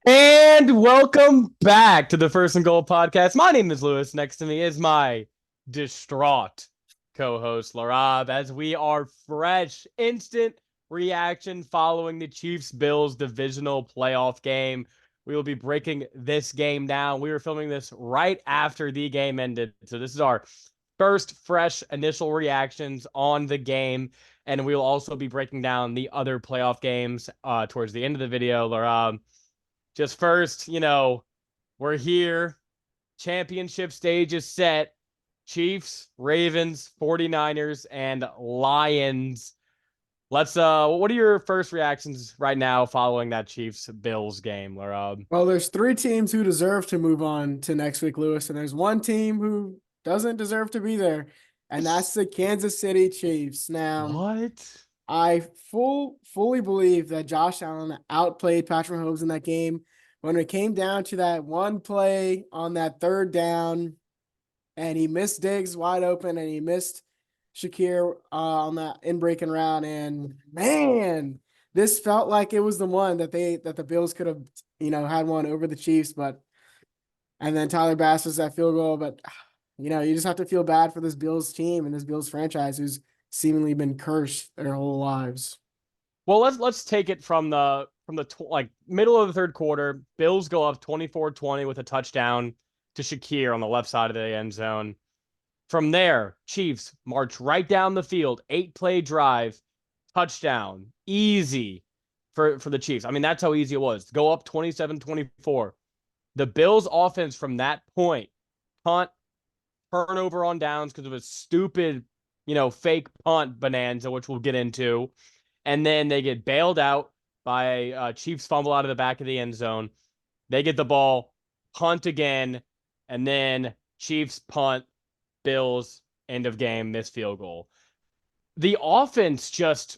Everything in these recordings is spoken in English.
And welcome back to the First and Goal podcast. My name is Lewis. Next to me is my distraught co-host Laraib, as we are fresh, instant reaction following the Chiefs-Bills divisional playoff game. We will be breaking this game down. We were filming this right after the game ended, so this is our first fresh initial reactions on the game, and we will also be breaking down the other playoff games towards the end of the video. Laraib, just first, we're here. Championship stage is set. Chiefs, Ravens, 49ers, and Lions. What are your first reactions right now following that Chiefs Bills game, Laura? Well, there's three teams who deserve to move on to next week, Lewis, and there's one team who doesn't deserve to be there, and that's the Kansas City Chiefs. Now, What? I fully believe that Josh Allen outplayed Patrick Mahomes in that game. When it came down to that one play on that third down, and he missed Diggs wide open, and he missed Shakir on that in breaking route, and man, this felt like it was the one that the Bills could have had one over the Chiefs, but and then Tyler Bass was that field goal, but you just have to feel bad for this Bills team and this Bills franchise who's seemingly been cursed their whole lives. Well, let's take it from the middle of the third quarter. Bills go up 24-20 with a touchdown to Shakir on the left side of the end zone. From there, Chiefs march right down the field, 8-play drive, touchdown, easy for the Chiefs. I mean, that's how easy it was. Go up 27-24. The Bills offense from that point, punt, turnover on downs because of a stupid, fake punt bonanza, which we'll get into. And then they get bailed out by Chiefs fumble out of the back of the end zone. They get the ball, punt again, and then Chiefs punt, Bills, end of game, missed field goal. The offense just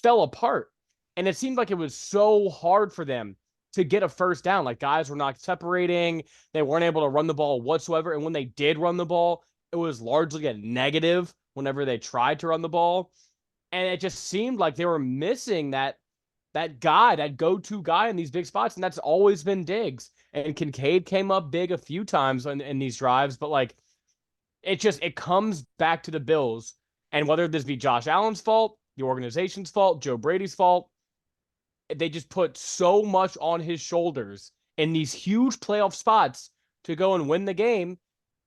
fell apart. And it seemed like it was so hard for them to get a first down. Like, guys were not separating. They weren't able to run the ball whatsoever. And when they did run the ball, it was largely a negative whenever they tried to run the ball. And it just seemed like they were missing that go-to guy in these big spots. And that's always been Diggs. And Kincaid came up big a few times in these drives, but like it comes back to the Bills. And whether this be Josh Allen's fault, the organization's fault, Joe Brady's fault, they just put so much on his shoulders in these huge playoff spots to go and win the game.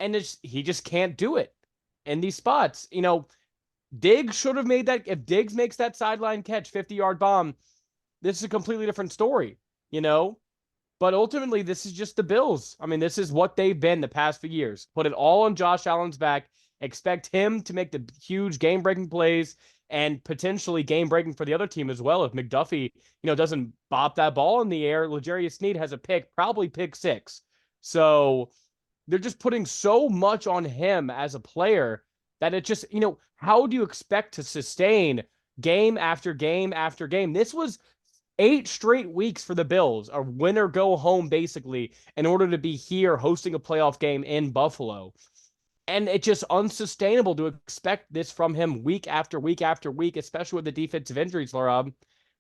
And he just can't do it in these spots. Diggs should have made that. If Diggs makes that sideline catch, 50-yard bomb, this is a completely different story, you know? But ultimately, this is just the Bills. I mean, this is what they've been the past few years. Put it all on Josh Allen's back. Expect him to make the huge game-breaking plays and potentially game-breaking for the other team as well. If McDuffie, doesn't bop that ball in the air, L'Jarius Sneed has a pick, probably pick six. So they're just putting so much on him as a player that it just, how do you expect to sustain game after game after game? This was 8 straight weeks for the Bills, a win or go home, basically, in order to be here hosting a playoff game in Buffalo. And it's just unsustainable to expect this from him week after week after week, especially with the defensive injuries, Laura.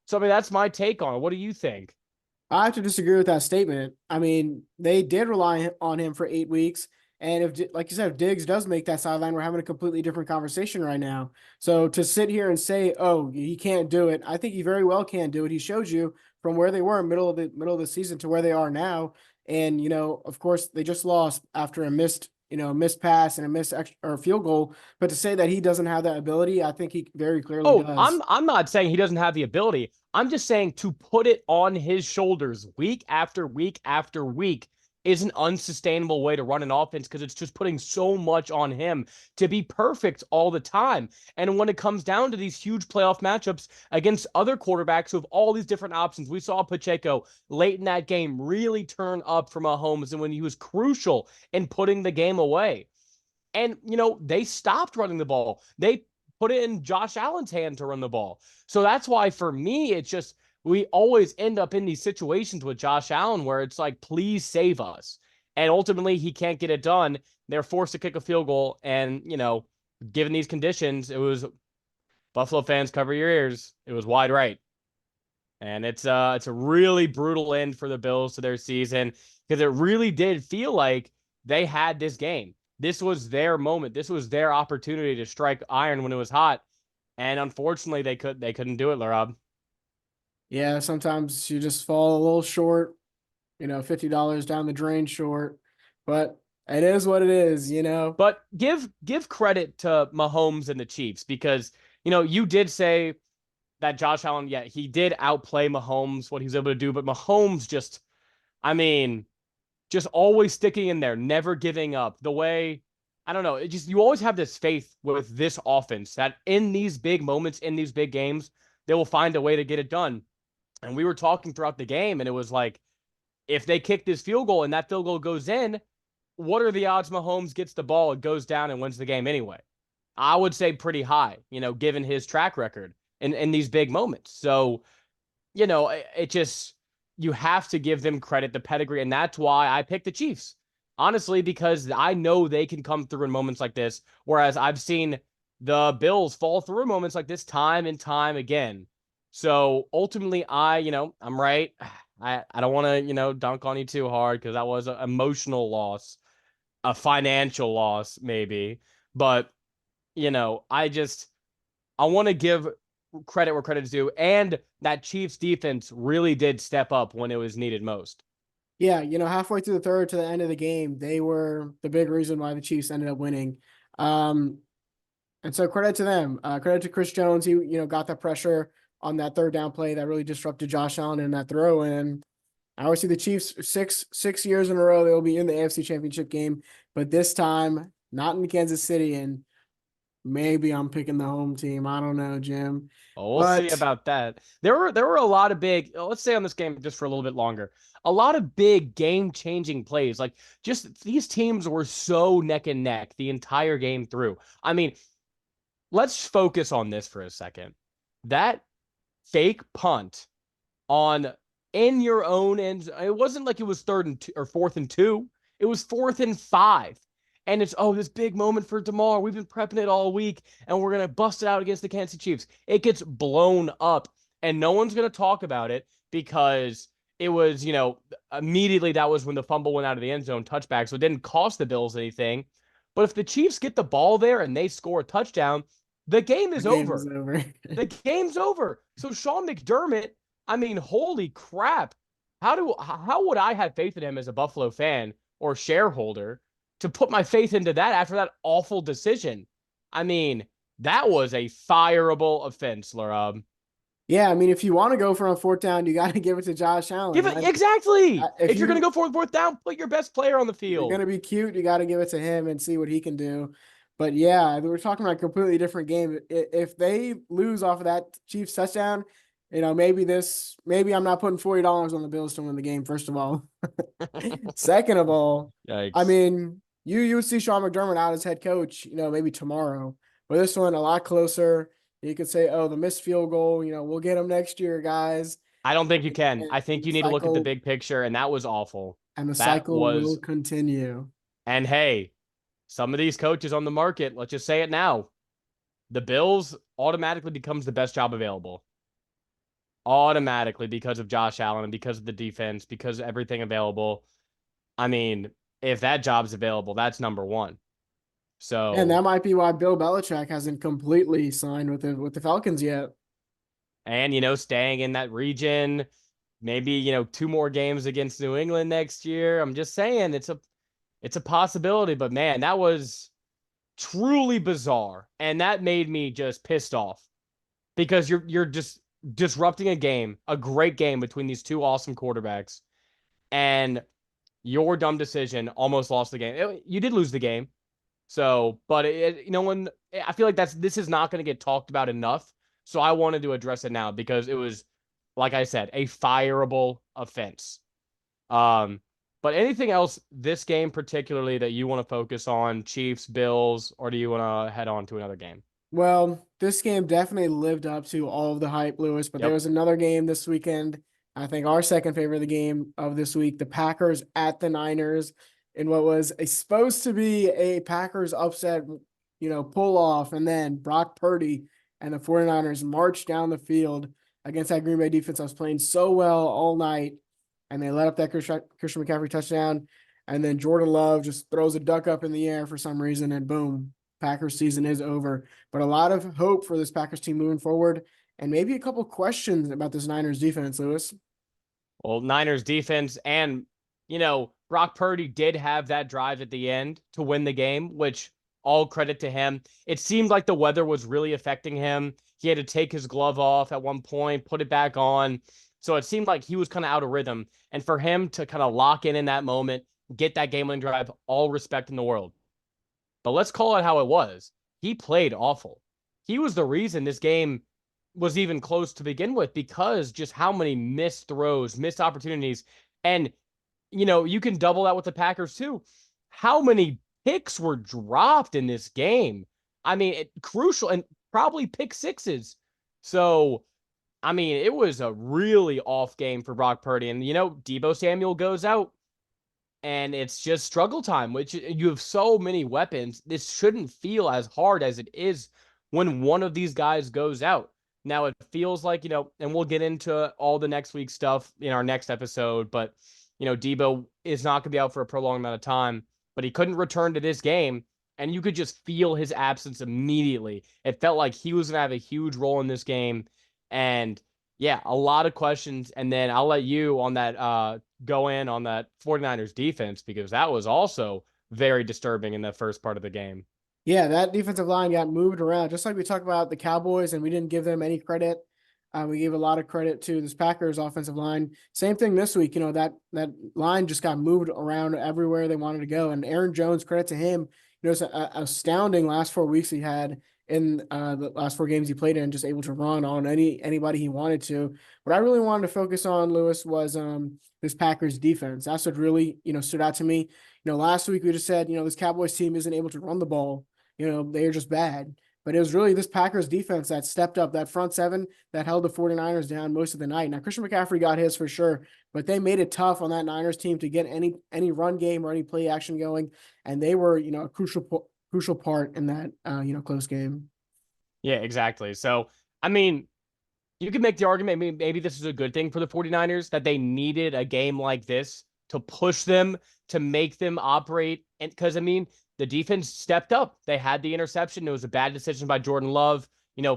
So, I mean, that's my take on it. What do you think? I have to disagree with that statement. I mean, they did rely on him for 8 weeks. And if, like you said, if Diggs does make that sideline, we're having a completely different conversation right now. So to sit here and say, "Oh, he can't do it," I think he very well can do it. He showed you from where they were in middle of the season to where they are now. And of course, they just lost after a missed pass and a missed extra, or field goal. But to say that he doesn't have that ability, I think he very clearly Oh, does. I'm not saying he doesn't have the ability. I'm just saying to put it on his shoulders week after week after week is an unsustainable way to run an offense because it's just putting so much on him to be perfect all the time. And when it comes down to these huge playoff matchups against other quarterbacks who have all these different options, we saw Pacheco late in that game really turn up for Mahomes and when he was crucial in putting the game away. And, they stopped running the ball. They put it in Josh Allen's hand to run the ball. So that's why for me, it's just we always end up in these situations with Josh Allen where it's like, please save us. And ultimately, he can't get it done. They're forced to kick a field goal. And, given these conditions, it was Buffalo fans, cover your ears. It was wide right. And it's a really brutal end for the Bills to their season because it really did feel like they had this game. This was their moment. This was their opportunity to strike iron when it was hot. And unfortunately they couldn't do it, Laraib. Yeah, sometimes you just fall a little short, $50 down the drain short, but it is what it is, But give credit to Mahomes and the Chiefs because you did say that Josh Allen, yeah, he did outplay Mahomes, what he was able to do, but Mahomes just, I mean, just always sticking in there, never giving up. The way, I don't know, it just, you always have this faith with this offense that in these big moments, in these big games, they will find a way to get it done. And we were talking throughout the game, and it was like, if they kick this field goal and that field goal goes in, what are the odds Mahomes gets the ball, it goes down and wins the game anyway? I would say pretty high, given his track record in these big moments. So, it just, you have to give them credit, the pedigree. And that's why I picked the Chiefs, honestly, because I know they can come through in moments like this. Whereas I've seen the Bills fall through moments like this time and time again. So ultimately, I'm right. I don't want to, dunk on you too hard because that was an emotional loss, a financial loss, maybe. But, I want to give credit where credit's due. And that Chiefs defense really did step up when it was needed most. Yeah, halfway through the third to the end of the game, they were the big reason why the Chiefs ended up winning. And so credit to them. Credit to Chris Jones. He, got the pressure on that third down play that really disrupted Josh Allen in that throw. And I always see the Chiefs six years in a row, they'll be in the AFC Championship game, but this time not in Kansas City. And maybe I'm picking the home team. I don't know, Jim. Oh, we'll see But about that. There were a lot of big, let's stay on this game just for a little bit longer. A lot of big game-changing plays. Like just these teams were so neck and neck the entire game through. I mean, let's focus on this for a second. That fake punt on in your own end. It wasn't like it was third and two, or fourth and two. It was fourth and five. And it's, this big moment for tomorrow. We've been prepping it all week and we're going to bust it out against the Kansas City Chiefs. It gets blown up and no one's going to talk about it because it was, immediately that was when the fumble went out of the end zone touchback. So it didn't cost the Bills anything. But if the Chiefs get the ball there and they score a touchdown, the game the is game is over. over. The game's over. So Sean McDermott, I mean, holy crap. How would I have faith in him as a Buffalo fan or shareholder to put my faith into that after that awful decision? I mean, that was a fireable offense, Laraib. Yeah, I mean, if you want to go for a fourth down, you got to give it to Josh Allen. Give it exactly. If If you're gonna go for fourth down, put your best player on the you're field. gonna be cute, you got to give it to him and see what he can do. But yeah, we're talking about a completely different game. If they lose off of that Chiefs touchdown, maybe I'm not putting $40 on the Bills to win the game. First of all, second of all, I Yikes. mean, you would see Sean McDermott out as head coach, maybe tomorrow. But this one a lot closer. You could say, oh, the missed field goal, we'll get them next year, guys. I don't think you can. And I think the you need to look at the cycle big picture, and that was awful. and the That cycle will was, continue. and hey, some of these coaches on the market, let's just say it now. The Bills automatically becomes the best job available. Automatically because of Josh Allen and because of the defense, because of everything available. I mean, if that job's available, that's number one. And So, that might be why Bill Belichick hasn't completely signed with the Falcons yet. and staying in that region, maybe, two more games against New England next year. I'm just saying it's a possibility, but man, that was truly bizarre. And that made me just pissed off because you're just disrupting a great game between these two awesome quarterbacks, and your dumb decision almost lost the game. You did lose the game, so but when I feel like this is not going to get talked about enough, so I wanted to address it now because it was, like I said, a fireable offense. Um, but anything else this game particularly that you want to focus on, Chiefs, Bills, or do you want to head on to another game? Well, this game definitely lived up to all of the hype, Lewis, but there Yep. was another game this weekend. I think our second favorite of the game of this week, the Packers at the Niners, in what was supposed to be a Packers upset, pull off, and then Brock Purdy and the 49ers marched down the field against that Green Bay defense that was playing so well all night, and they let up that Christian McCaffrey touchdown, and then Jordan Love just throws a duck up in the air for some reason, and boom, Packers season is over. But a lot of hope for this Packers team moving forward, and maybe a couple questions about this Niners defense, Lewis. Well, Niners defense and, Brock Purdy did have that drive at the end to win the game, which all credit to him. It seemed like the weather was really affecting him. He had to take his glove off at one point, put it back on. So it seemed like he was kind of out of rhythm. And for him to kind of lock in that moment, get that game winning drive, all respect in the world. But let's call it how it was. He played awful. He was the reason this game was even close to begin with, because just how many missed throws, missed opportunities. And, you can double that with the Packers too. How many picks were dropped in this game? I mean, crucial, and probably pick sixes. So, I mean, it was a really off game for Brock Purdy. And, Deebo Samuel goes out, and it's just struggle time, which you have so many weapons. This shouldn't feel as hard as it is when one of these guys goes out. Now it feels like, and we'll get into all the next week stuff in our next episode, but, Debo is not going to be out for a prolonged amount of time, but he couldn't return to this game, and you could just feel his absence immediately. It felt like he was going to have a huge role in this game, and yeah, a lot of questions. And then I'll let you on that go in on that 49ers defense, because that was also very disturbing in the first part of the game. Yeah, that defensive line got moved around, just like we talked about the Cowboys, and we didn't give them any credit. We gave a lot of credit to this Packers offensive line. Same thing this week. That line just got moved around everywhere they wanted to go. And Aaron Jones, credit to him. It's an astounding last 4 weeks he had in the last 4 games he played in, just able to run on anybody he wanted to. What I really wanted to focus on, Lewis, was this Packers defense. That's what really stood out to me. Last week we just said this Cowboys team isn't able to run the ball. They're just bad. But it was really this Packers defense that stepped up, that front seven that held the 49ers down most of the night. Now, Christian McCaffrey got his for sure, but they made it tough on that Niners team to get any run game or any play action going. And they were, a crucial part in that, close game. Yeah, exactly. So, I mean, you could make the argument maybe this is a good thing for the 49ers, that they needed a game like this to push them, to make them operate. And because, I mean, the defense stepped up. They had the interception. It was a bad decision by Jordan Love,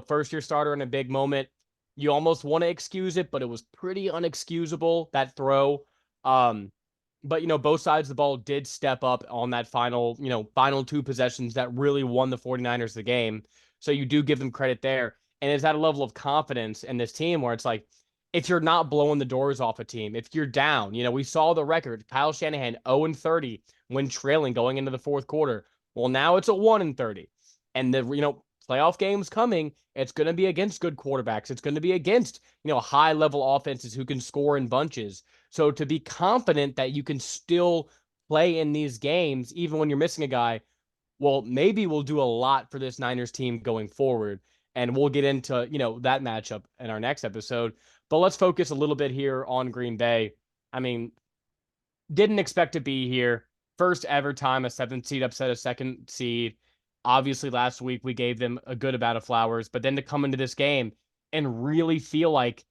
first-year starter in a big moment. You almost want to excuse it, but it was pretty unexcusable, that throw. But, both sides of the ball did step up on that final 2 possessions that really won the 49ers the game. So you do give them credit there. And it's at a level of confidence in this team where it's like, if you're not blowing the doors off a team, if you're down, we saw the record, Kyle Shanahan 0-30 when trailing going into the fourth quarter. Well, now it's a 1-30. And the, playoff games coming, it's going to be against good quarterbacks. It's going to be against, high level offenses who can score in bunches. So to be confident that you can still play in these games, even when you're missing a guy, well, maybe we'll do a lot for this Niners team going forward. And we'll get into, that matchup in our next episode. But let's focus a little bit here on Green Bay. I mean, didn't expect to be here. First ever time a 7th seed upset a 2nd seed. Obviously, last week we gave them a good amount of flowers. But then to come into this game and really feel like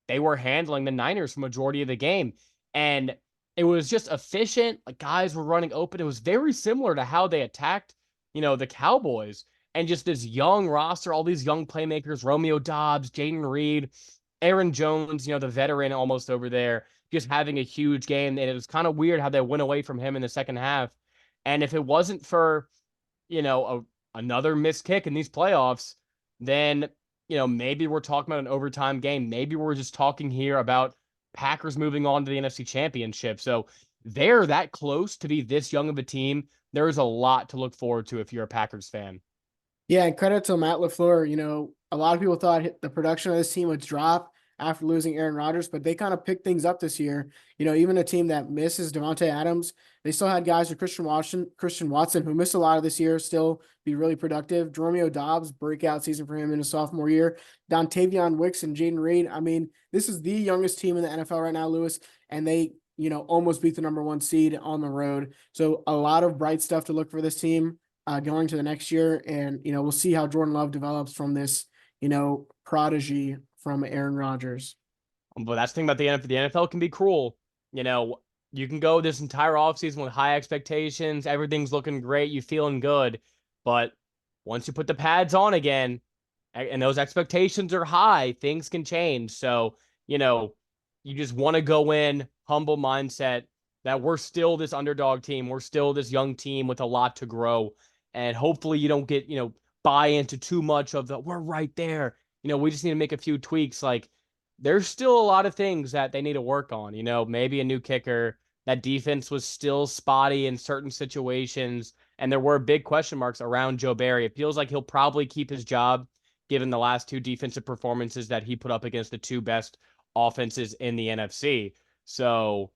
they were handling the Niners for majority of the game. And it was just efficient. Like, guys were running open. It was very similar to how they attacked, the Cowboys. And just this young roster, all these young playmakers, Romeo Doubs, Jaden Reed, Aaron Jones, the veteran almost over there, just having a huge game. And it was kind of weird how they went away from him in the second half. And if it wasn't for, another missed kick in these playoffs, then, maybe we're talking about an overtime game. Maybe we're just talking here about Packers moving on to the NFC Championship. So they're that close to be this young of a team. There is a lot to look forward to if you're a Packers fan. Yeah, and credit to Matt LaFleur. A lot of people thought the production of this team would drop after losing Aaron Rodgers, but they kind of picked things up this year. Even a team that misses Devontae Adams, they still had guys like Christian Watson, who missed a lot of this year, still be really productive. Romeo Doubs, breakout season for him in his sophomore year. Dontavion Wicks and Jaden Reed. I mean, this is the youngest team in the NFL right now, Lewis, and they, almost beat the #1 seed on the road. So a lot of bright stuff to look for this team going to the next year. And, we'll see how Jordan Love develops from this, prodigy from Aaron Rodgers. But that's the thing about the NFL. The NFL can be cruel. You know, you can go this entire offseason with high expectations. Everything's looking great. You feeling good. But once you put the pads on again, and those expectations are high, things can change. So, you know, you just want to go in, humble mindset that we're still this underdog team. We're still this young team with a lot to grow. And hopefully you don't get, buy into too much of the, we're right there. We just need to make a few tweaks. Like, there's still a lot of things that they need to work on. Maybe a new kicker. That defense was still spotty in certain situations, and there were big question marks around Joe Barry. It feels like he'll probably keep his job given the last two defensive performances that he put up against the two best offenses in the NFC. So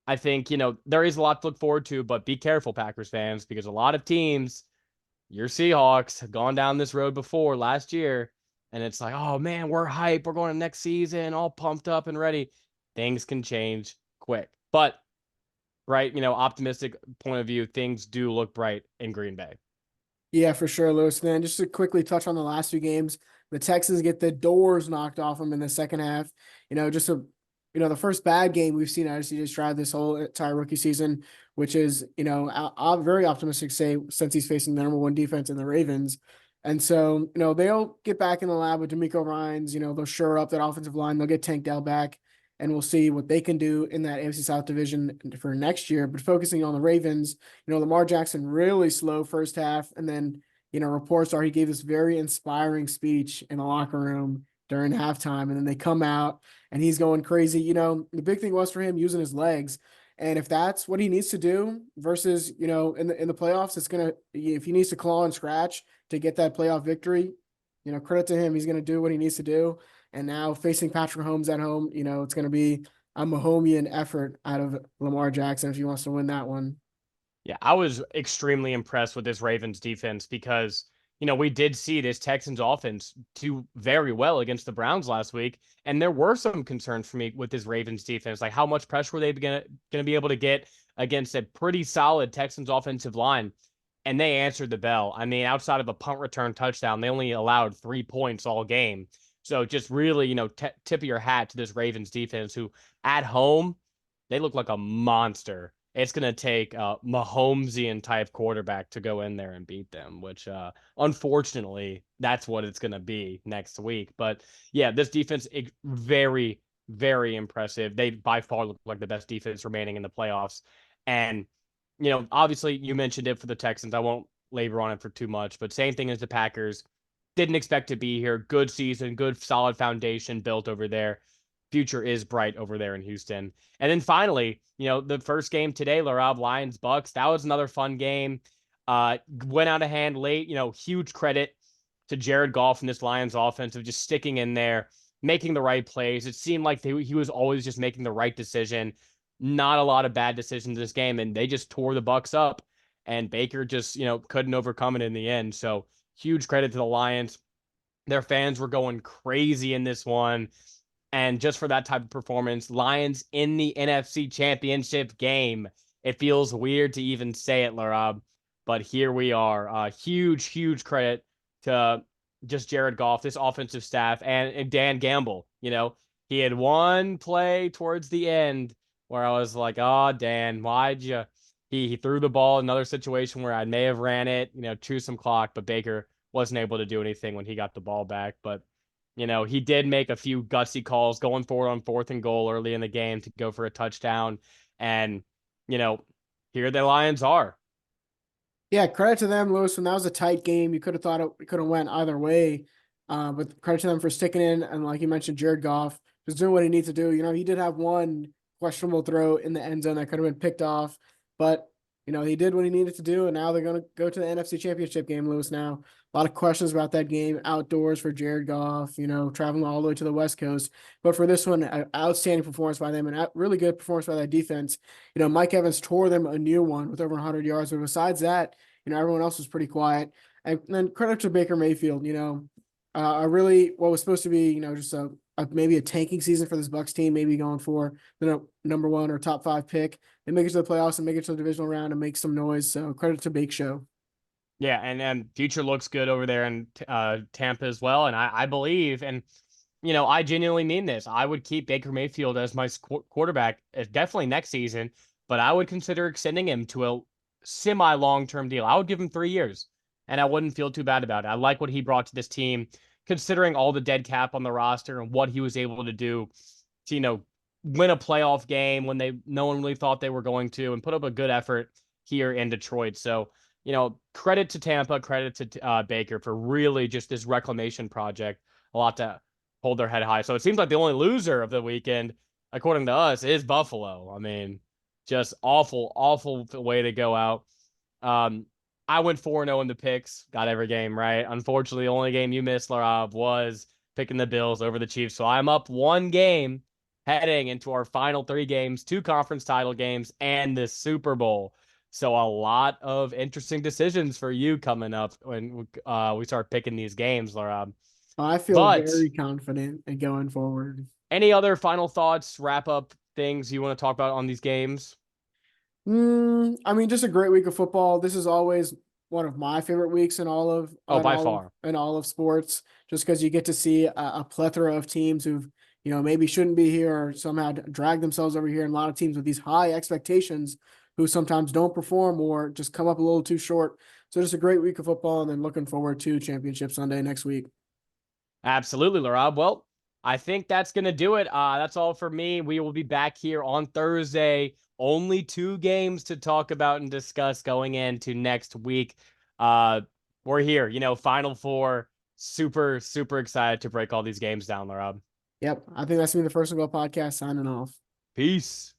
I think, there is a lot to look forward to, but be careful, Packers fans, because a lot of teams, your Seahawks, have gone down this road before last year. And it's like, oh man, we're hype. We're going to next season, all pumped up and ready. Things can change quick. But, right, optimistic point of view, things do look bright in Green Bay. Yeah, for sure, Lewis. And then just to quickly touch on the last two games, the Texans get the doors knocked off them in the second half. The first bad game we've seen out of CJ Stroud this whole entire rookie season, which is, I'm very optimistic to say since he's facing the number one defense in the Ravens. And so, they'll get back in the lab with D'Amico Ryans, they'll shore up that offensive line. They'll get Tank Dell back, and we'll see what they can do in that AFC South division for next year. But focusing on the Ravens, Lamar Jackson really slow first half, and then, reports are he gave this very inspiring speech in the locker room during halftime, and then they come out and he's going crazy. The big thing was for him using his legs. And if that's what he needs to do versus, in the playoffs, if he needs to claw and scratch to get that playoff victory, credit to him. He's going to do what he needs to do. And now facing Patrick Mahomes at home, it's going to be a Mahomian effort out of Lamar Jackson if he wants to win that one. Yeah, I was extremely impressed with this Ravens defense because, we did see this Texans offense do very well against the Browns last week. And there were some concerns for me with this Ravens defense. Like, how much pressure were they gonna be able to get against a pretty solid Texans offensive line? And they answered the bell. I mean, outside of a punt return touchdown, they only allowed 3 points all game. So just really, tip of your hat to this Ravens defense, who at home, they look like a monster. It's going to take a Mahomesian type quarterback to go in there and beat them, which unfortunately, that's what it's going to be next week. But yeah, this defense is very, very impressive. They by far look like the best defense remaining in the playoffs. And, obviously you mentioned it for the Texans. I won't labor on it for too much, but same thing as the Packers. Didn't expect to be here. Good season, good solid foundation built over there. Future is bright over there in Houston. And then finally, the first game today, Laraib, Lions, Bucks, that was another fun game. Went out of hand late, huge credit to Jared Goff and this Lions offense of just sticking in there, making the right plays. It seemed like he was always just making the right decision. Not a lot of bad decisions this game, and they just tore the Bucks up. And Baker just, couldn't overcome it in the end. So huge credit to the Lions. Their fans were going crazy in this one. And just for that type of performance, Lions in the NFC Championship game. It feels weird to even say it, Laraib, but here we are. Huge, huge credit to just Jared Goff, this offensive staff, and Dan Gamble. He had one play towards the end where I was like, oh, Dan, why'd you? He threw the ball in another situation where I may have ran it, chew some clock, but Baker wasn't able to do anything when he got the ball back. But he did make a few gutsy calls going forward on 4th and goal early in the game to go for a touchdown. And, here the Lions are. Yeah, credit to them, Lewis. When that was a tight game, you could have thought it could have went either way. But credit to them for sticking in. And like you mentioned, Jared Goff just doing what he needs to do. He did have one questionable throw in the end zone that could have been picked off. But, he did what he needed to do. And now they're going to go to the NFC Championship game, Lewis, now. A lot of questions about that game outdoors for Jared Goff, traveling all the way to the West Coast. But for this one, outstanding performance by them and really good performance by that defense. Mike Evans tore them a new one with over 100 yards. But besides that, everyone else was pretty quiet. And then credit to Baker Mayfield, what was supposed to be, just maybe a tanking season for this Bucks team, maybe going for the number 1 or top 5 pick and make it to the playoffs and make it to the divisional round and make some noise. So credit to Bake Show. Yeah, and future looks good over there in Tampa as well. And I believe, and I genuinely mean this. I would keep Baker Mayfield as my quarterback, definitely next season, but I would consider extending him to a semi long-term deal. I would give him 3 years, and I wouldn't feel too bad about it. I like what he brought to this team, considering all the dead cap on the roster and what he was able to do to, win a playoff game when no one really thought they were going to, and put up a good effort here in Detroit. So, credit to Tampa, credit to Baker for really just this reclamation project. A lot to hold their head high. So it seems like the only loser of the weekend, according to us, is Buffalo. I mean, just awful, awful way to go out. Um, I went 4-0 in the picks, got every game right. Unfortunately, the only game you missed, Laraib, was picking the Bills over the Chiefs. So I'm up one game heading into our final 3 games, 2 conference title games, and the Super Bowl. So a lot of interesting decisions for you coming up when we start picking these games, Laraib. I feel But very confident in going forward. any other final thoughts, wrap up things you want to talk about on these games? I mean, just a great week of football. This is always one of my favorite weeks in all of Oh, by far. sports, just because you get to see a plethora of teams who've maybe shouldn't be here or somehow drag themselves over here, and a lot of teams with these high expectations who sometimes don't perform or just come up a little too short. So just a great week of football, and then looking forward to Championship Sunday next week. Absolutely, Laraib. Well, I think that's going to do it. That's all for me. We will be back here on Thursday. Only 2 games to talk about and discuss going into next week. We're here, Final Four. Super, super excited to break all these games down, Laraib. Yep, I think that's me, the First and Goal podcast, signing off. Peace.